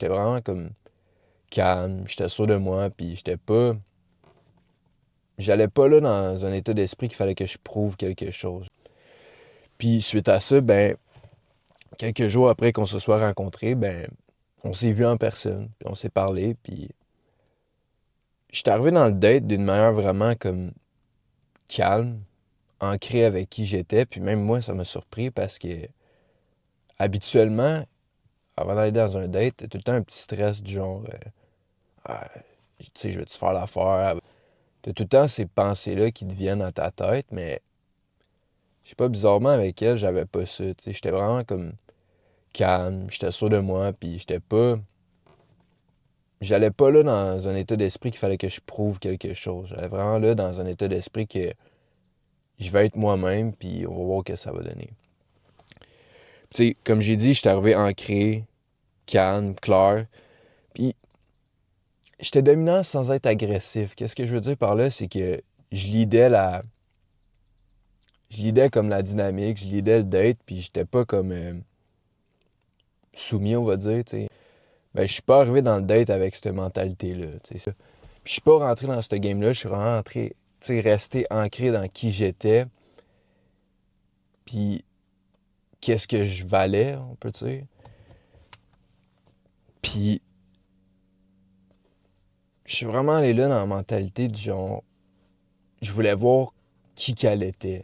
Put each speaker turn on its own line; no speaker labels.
j'étais vraiment comme calme, j'étais sûr de moi, puis j'allais pas là dans un état d'esprit qu'il fallait que je prouve quelque chose. Puis suite à ça, ben, quelques jours après qu'on se soit rencontrés, ben, on s'est vu en personne, puis on s'est parlé, puis j'étais arrivé dans le date d'une manière vraiment comme calme, ancré avec qui j'étais, puis même moi, ça m'a surpris parce que habituellement, avant d'aller dans un date, t'as tout le temps un petit stress du genre, ah, tu sais, je vais-tu faire l'affaire? T'as tout le temps ces pensées-là qui te viennent dans ta tête, mais je sais pas, bizarrement avec elle, j'avais pas ça, tu sais, j'étais vraiment comme calme, j'étais sûr de moi, puis j'allais pas là dans un état d'esprit qu'il fallait que je prouve quelque chose. J'allais vraiment là dans un état d'esprit que je vais être moi-même, puis on va voir ce que ça va donner. Tu sais, comme j'ai dit, j'étais arrivé ancré, calme, clair. Puis, j'étais dominant sans être agressif. Qu'est-ce que je veux dire par là? C'est que je lidais la... Je lidais comme la dynamique, je lidais le date, puis j'étais pas comme soumis, on va dire, tu sais. Ben, je suis pas arrivé dans le date avec cette mentalité-là, tu sais, ça. Puis, je suis pas rentré dans ce game-là, je suis vraiment rentré, tu sais, resté ancré dans qui j'étais, puis qu'est-ce que je valais, on peut dire. Puis, je suis vraiment allé là dans la mentalité du genre, je voulais voir qui qu'elle était.